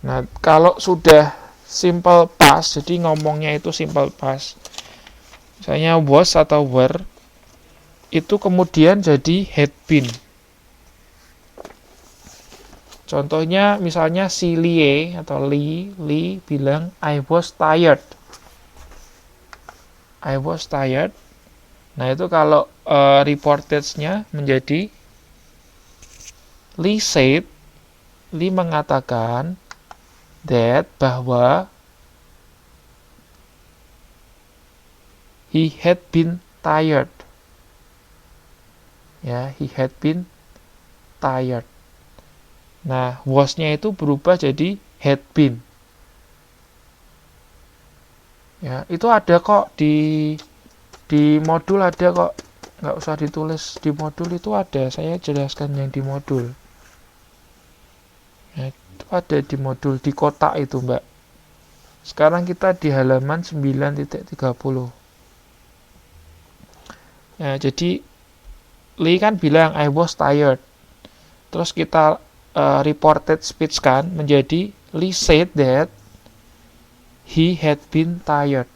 Nah, kalau sudah simple past, jadi ngomongnya itu simple past. Misalnya was atau were, itu kemudian jadi had been. Contohnya misalnya si Lie atau Lee bilang I was tired. I was tired. Nah, itu kalau reported-nya menjadi Lee mengatakan that bahwa he had been tired. Ya, he had been tired. Nah, was-nya itu berubah jadi had been. Ya, itu ada kok di modul ada kok. Nggak usah ditulis di modul itu ada. Saya jelaskan yang di modul. Ya, itu ada di modul di kotak itu, Mbak. Sekarang kita di halaman 9.30. Ya, jadi Lee kan bilang I was tired. Terus kita reported speech kan menjadi Lee said that he had been tired.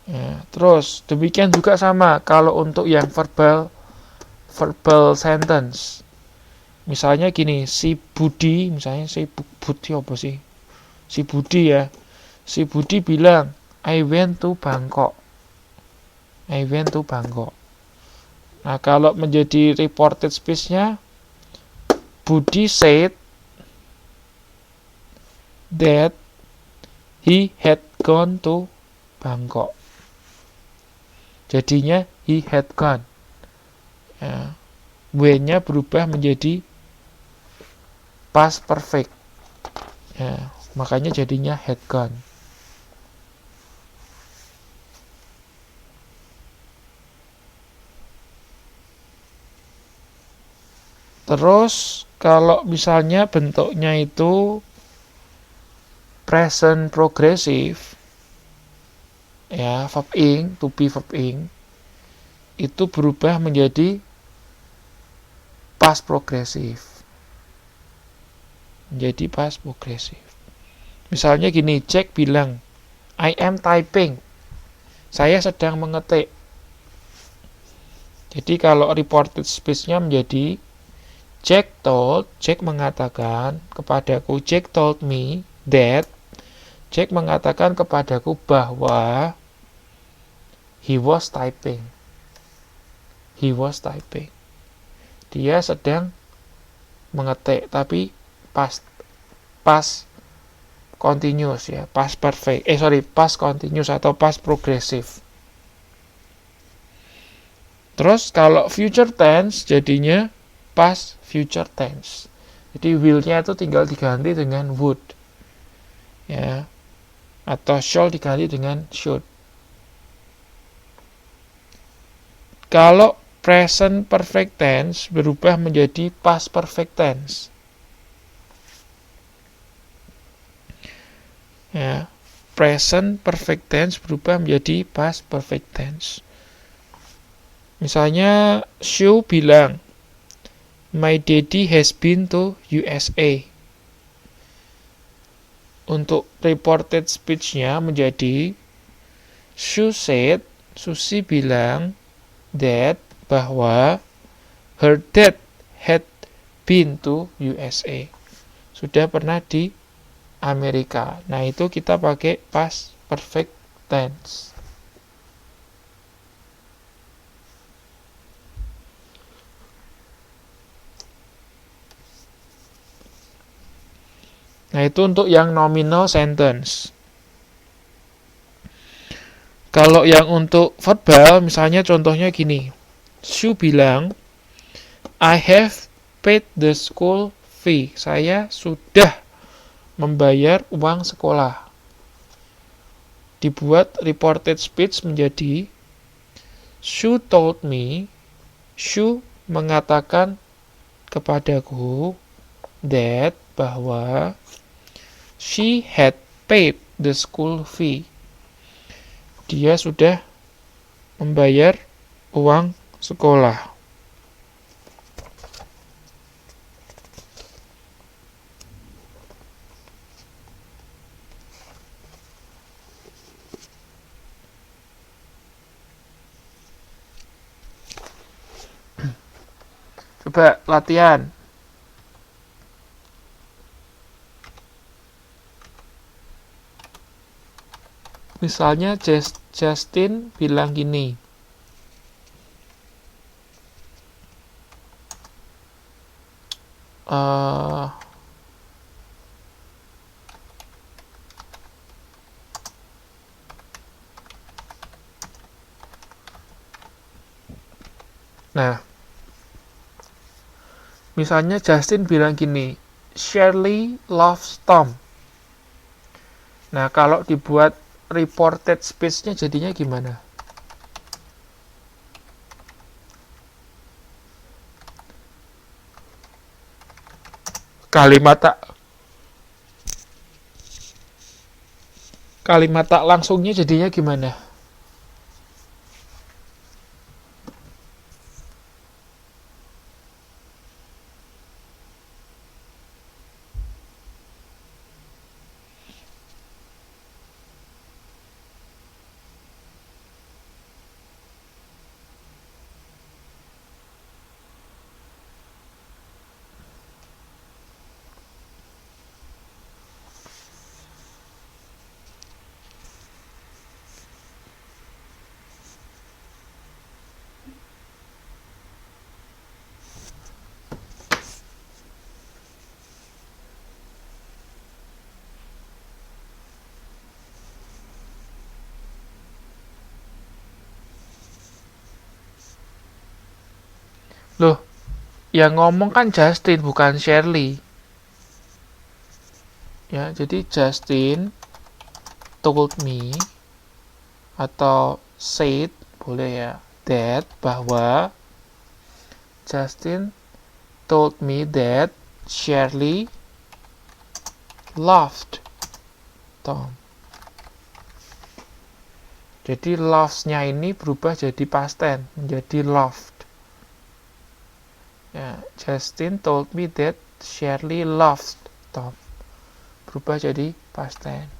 Ya, terus demikian juga sama kalau untuk yang verbal sentence. Misalnya gini, si Budi, misalnya si Budi apa sih? Si Budi ya. Si Budi bilang I went to Bangkok. I went to Bangkok. Nah, kalau menjadi reported speech-nya Budi said that he had gone to Bangkok. Jadinya he had gone. Ya. W-nya berubah menjadi past perfect. Ya, makanya jadinya had gone. Terus kalau misalnya bentuknya itu present progressive, ya verb ing, to be verb ing, itu berubah menjadi past progressive. Menjadi past progressive. Misalnya gini, Jack bilang, I am typing. Saya sedang mengetik. Jadi kalau reported speech-nya menjadi Jack mengatakan kepadaku, Jack told me that, Jack mengatakan kepadaku bahwa he was typing. He was typing. Dia sedang mengetik, tapi past continuous ya, past perfect. Past continuous atau past progressive. Terus kalau future tense jadinya past future tense. Jadi will-nya itu tinggal diganti dengan would. Ya. Atau shall diganti dengan should. Kalau present perfect tense berubah menjadi past perfect tense. Ya, present perfect tense berubah menjadi past perfect tense. Misalnya Shu bilang, my daddy has been to USA. Untuk reported speech-nya menjadi Shu said, Susi bilang that bahwa her dad had been to USA. Sudah pernah di Amerika. Nah, itu kita pakai past perfect tense. Nah, itu untuk yang nominal sentence. Kalau yang untuk verbal, misalnya contohnya gini. Shu bilang, I have paid the school fee. Saya sudah membayar uang sekolah. Dibuat reported speech menjadi Shu told me, Shu mengatakan kepadaku that bahwa she had paid the school fee. Dia sudah membayar uang Sekolah. Coba latihan. Misalnya Justin bilang gini. Nah, misalnya Justin bilang gini, Shirley loves Tom. Nah, kalau dibuat reported speech-nya jadinya gimana? Kalimat tak langsungnya jadinya gimana? Loh, yang ngomong kan Justin bukan Shirley. Ya, jadi Justin told me atau said boleh ya, that bahwa Justin told me that Shirley loved Tom. Jadi loves-nya ini berubah jadi past tense menjadi loved. Ya, Justin told me that Shirley loved Tom. Berubah jadi past tense.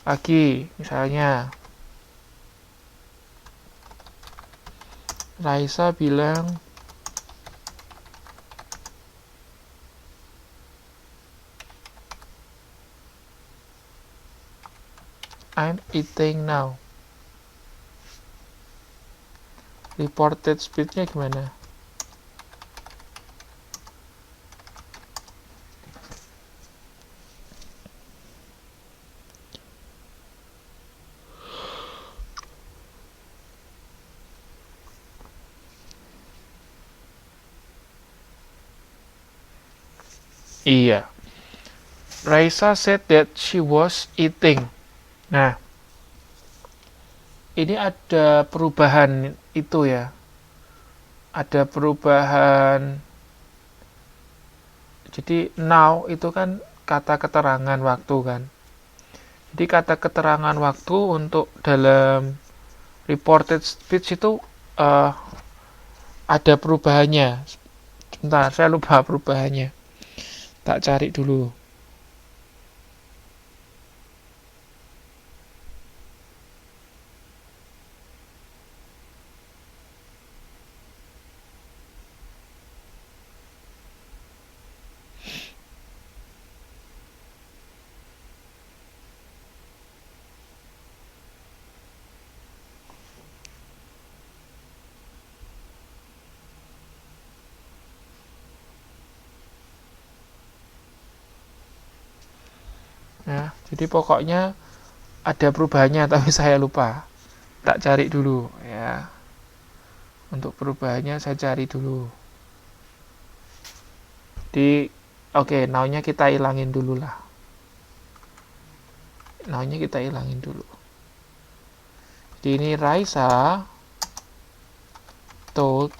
Lagi, misalnya Raisa bilang I'm eating now. Reported speech-nya gimana? Iya. Raisa said that she was eating. Nah, ini ada perubahan itu ya. Ada perubahan. Jadi now itu kan kata keterangan waktu kan. Jadi kata keterangan waktu untuk dalam reported speech itu ada perubahannya. Sebentar, saya lupa perubahannya. Tak cari dulu. Ya, jadi pokoknya ada perubahannya tapi saya lupa. Tak cari dulu ya. Untuk perubahannya saya cari dulu. Di oke, now-nya kita ilangin dulu lah. Now-nya kita ilangin dulu. Jadi ini Raisa told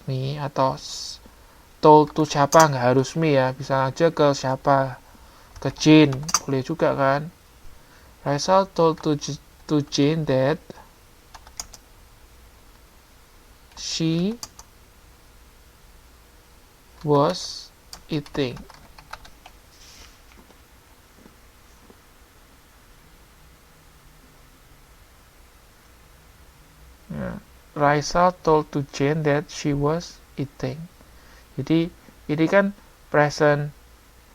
me atau told to siapa, nggak harus me ya, bisa aja ke siapa, ke Jane boleh juga kan. Raisa told to Jane that she was eating. Ya. Raisa told to Jane that she was eating. Jadi ini kan present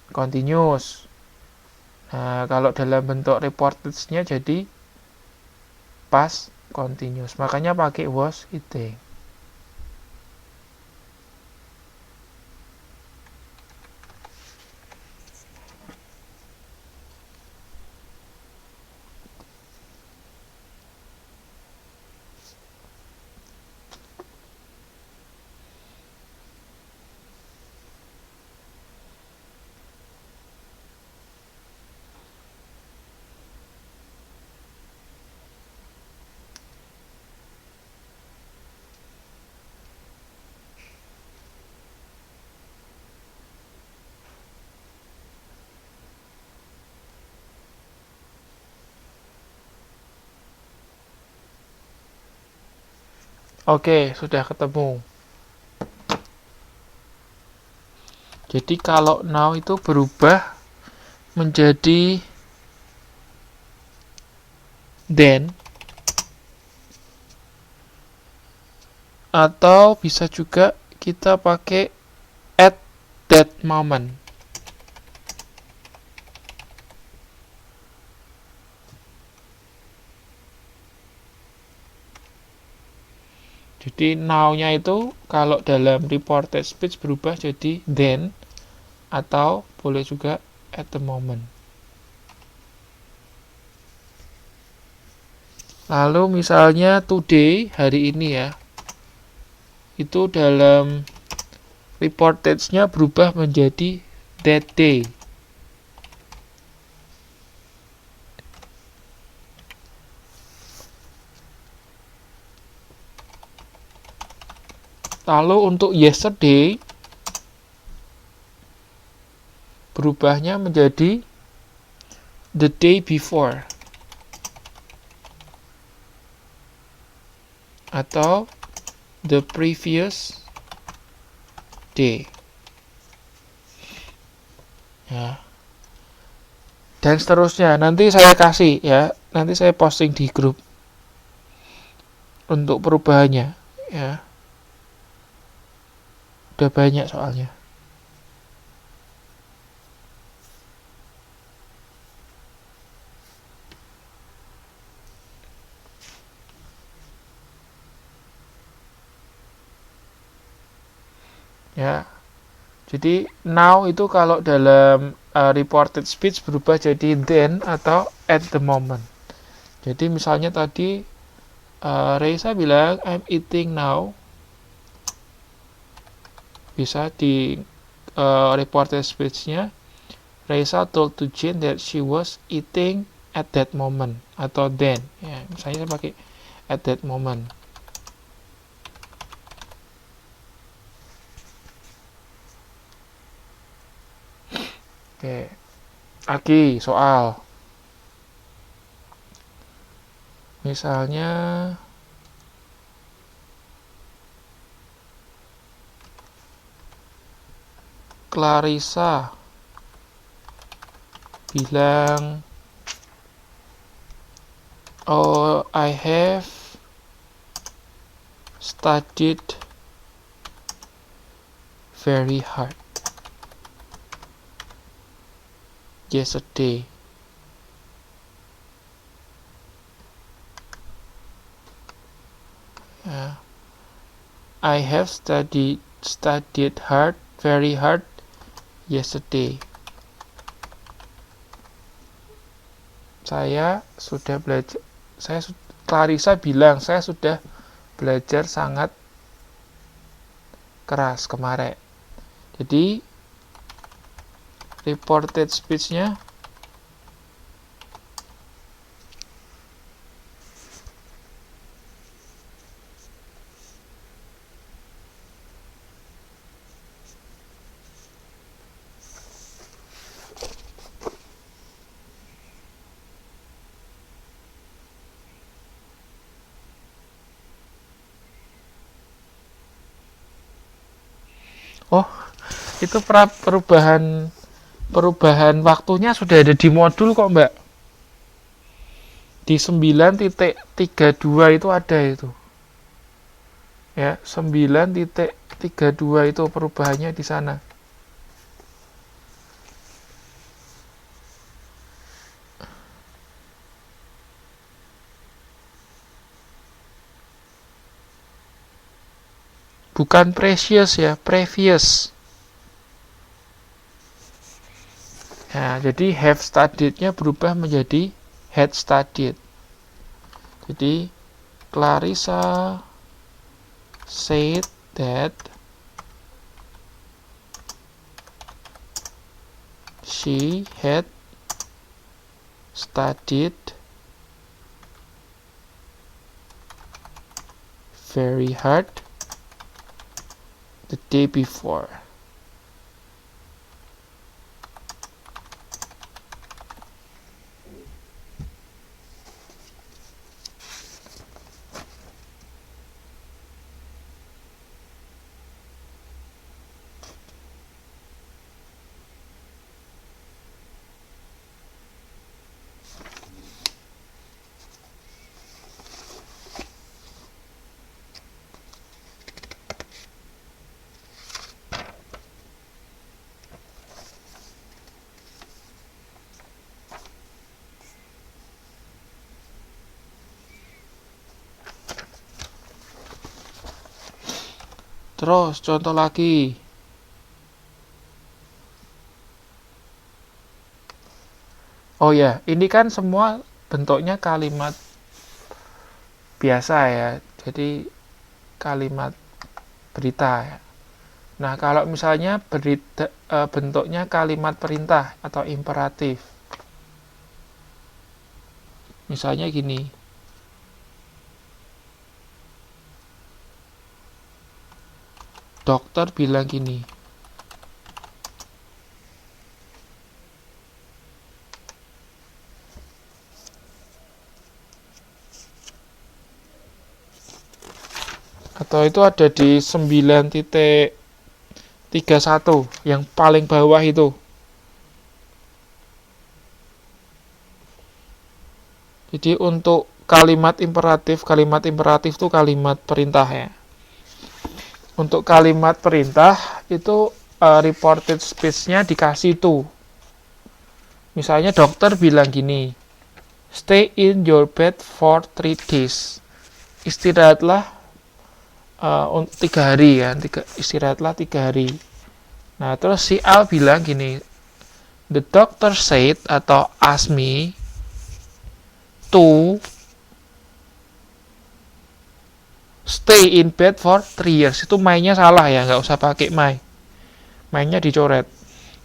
continuous. Nah, kalau dalam bentuk reported-nya jadi past continuous. Makanya pakai was eating. Oke, sudah ketemu. Jadi kalau now itu berubah menjadi then, atau bisa juga kita pakai at that moment. Jadi now-nya itu kalau dalam reported speech berubah jadi then, atau boleh juga at the moment. Lalu misalnya today, hari ini ya, itu dalam reported-nya berubah menjadi that day. Lalu untuk yesterday berubahnya menjadi the day before atau the previous day. Ya. Dan seterusnya nanti saya kasih ya, nanti saya posting di grup untuk perubahannya ya. Udah banyak soalnya. Ya. Jadi now itu kalau dalam reported speech berubah jadi then atau at the moment. Jadi misalnya tadi Reisa bilang I'm eating now. Bisa di reported speech-nya Reisa told to Jane that she was eating at that moment atau then. Ya, misalnya saya pakai at that moment. Oke. Lagi soal. Misalnya Clarissa bilang, oh I have studied very hard yesterday. I have studied hard, very hard yesterday. Clarissa bilang saya sudah belajar sangat keras kemarin. Jadi reported speech-nya Itu perubahan waktunya sudah ada di modul kok, Mbak. Di 9.32 itu ada itu. Ya, 9.32 itu perubahannya di sana. Bukan precious ya, previous. Nah, jadi have studied-nya berubah menjadi had studied. Jadi Clarissa said that she had studied very hard the day before. Terus contoh lagi. Oh ya, ini kan semua bentuknya kalimat biasa ya. Jadi kalimat berita ya. Nah, kalau misalnya bentuknya kalimat perintah atau imperatif. Misalnya gini. Dokter bilang gini. Atau itu ada di 9.31 yang paling bawah itu. Jadi untuk kalimat imperatif itu kalimat perintah ya. Untuk kalimat perintah itu reported speech-nya dikasih to. Misalnya dokter bilang gini, stay in your bed for 3 days. Istirahatlah 3 hari kan, istirahatlah 3 hari. Nah, terus si Al bilang gini, the doctor said atau asked me to stay in bed for 3 years. Itu mainnya salah ya, nggak usah pakai my. Mainnya dicoret.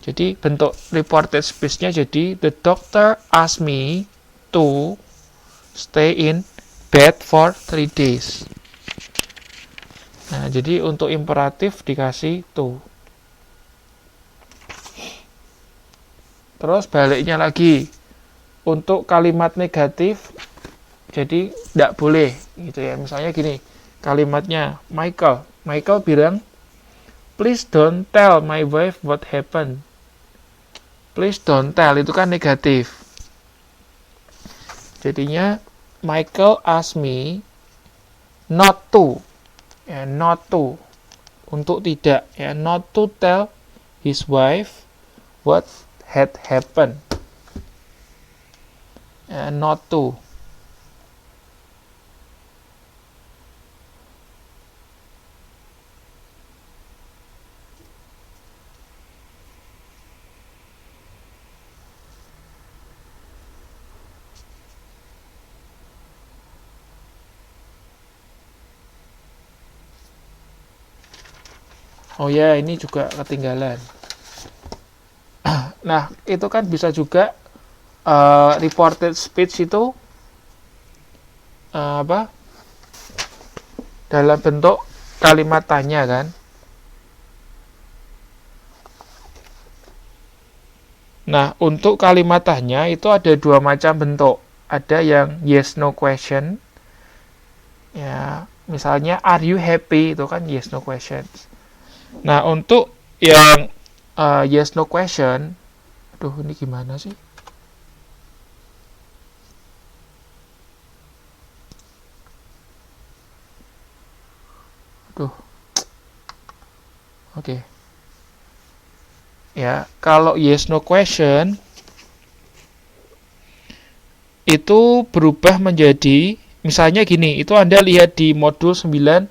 Jadi bentuk reported speech-nya jadi the doctor asked me to stay in bed for 3 days. Nah, jadi untuk imperatif dikasih to. Terus baliknya lagi. Untuk kalimat negatif jadi tidak boleh gitu ya. Misalnya gini. Kalimatnya Michael bilang, please don't tell my wife what happened. Please don't tell itu kan negatif. Jadinya Michael asked me not to. Ya, not to. Untuk tidak ya, not to tell his wife what had happened. Ya, not to. Oh ya, ini juga ketinggalan. Nah, itu kan bisa juga reported speech itu apa? Dalam bentuk kalimat tanya kan. Nah, untuk kalimat tanya itu ada 2 macam bentuk. Ada yang yes no question. Ya, misalnya are you happy itu kan yes no questions. Nah, untuk yang yes no question. Duh, ini gimana sih? Duh. Oke. Ya, kalau yes no question itu berubah menjadi, misalnya gini, itu Anda lihat di modul 9.30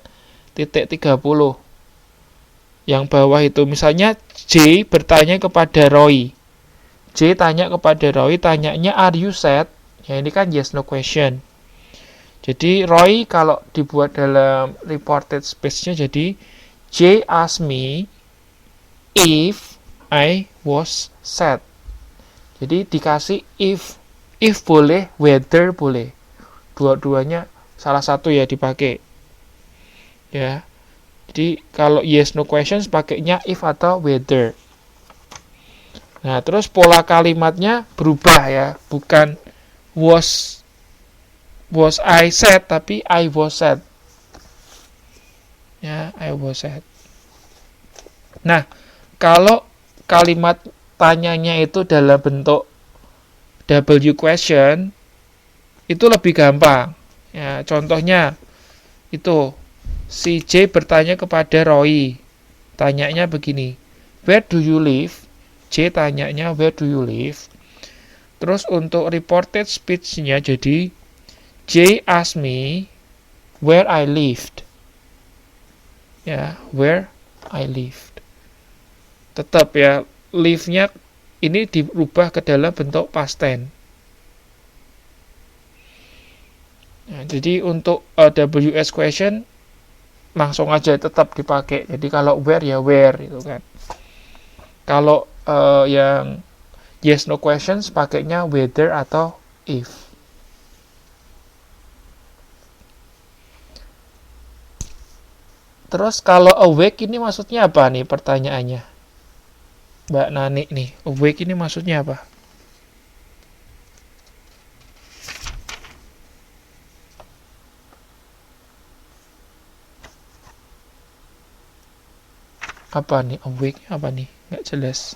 yang bawah itu, misalnya J bertanya kepada Roy. J tanya kepada Roy, tanyanya are you sad? Ya, ini kan yes no question. Jadi Roy kalau dibuat dalam reported speech-nya jadi J asked me if I was sad. Jadi dikasih if boleh, whether boleh. Dua-duanya salah satu ya dipakai. Ya. Jadi kalau yes no questions pakainya if atau whether. Nah, terus pola kalimatnya berubah ya, bukan was I sad tapi I was sad. Ya, I was sad. Nah, kalau kalimat tanyanya itu dalam bentuk W question itu lebih gampang. Ya, contohnya itu si J bertanya kepada Roy. Tanyanya begini, where do you live? J tanyanya where do you live? Terus untuk reported speech-nya jadi J asked me where I lived. Ya, where I lived. Tetap ya, live-nya ini dirubah ke dalam bentuk past tense. Nah, jadi untuk WS question langsung aja tetap dipakai. Jadi kalau where ya where itu kan. Kalau yang yes no questions pakainya whether atau if. Terus kalau awake ini maksudnya apa nih pertanyaannya? Mbak Nani nih, awake ini maksudnya apa? Apa nih, awake apa nih? Nggak jelas.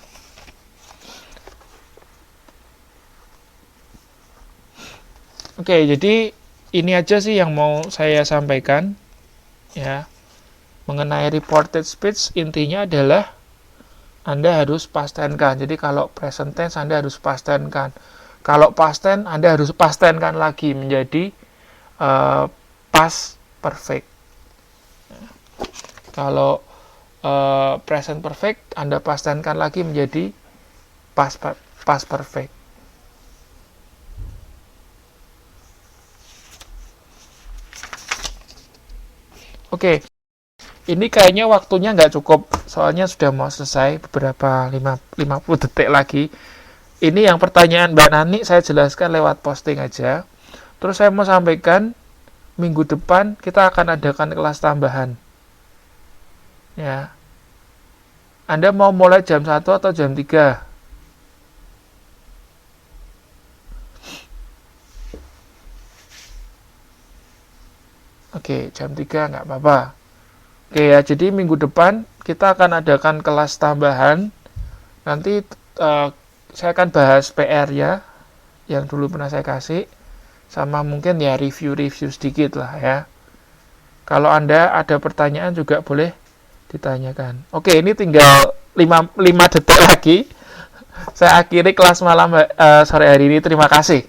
Oke, jadi ini aja sih yang mau saya sampaikan. Ya, mengenai reported speech intinya adalah Anda harus past tense kan. Jadi kalau present tense Anda harus past tense kan. Kalau past tense Anda harus past tense kan lagi menjadi past perfect. Kalau present perfect Anda past tense kan lagi menjadi past perfect. Oke. Ini kayaknya waktunya nggak cukup, soalnya sudah mau selesai beberapa 50 detik lagi. Ini yang pertanyaan Mbak Nani saya jelaskan lewat posting aja. Terus saya mau sampaikan minggu depan kita akan adakan kelas tambahan. Ya. Anda mau mulai jam 1 atau jam 3? Oke, jam 3 nggak apa-apa. Oke ya, jadi minggu depan kita akan adakan kelas tambahan. Nanti saya akan bahas PR ya, yang dulu pernah saya kasih, sama mungkin ya review sedikit lah ya. Kalau Anda ada pertanyaan juga boleh ditanyakan. Oke, ini tinggal 5 detik lagi. Saya akhiri kelas malam sore hari ini. Terima kasih.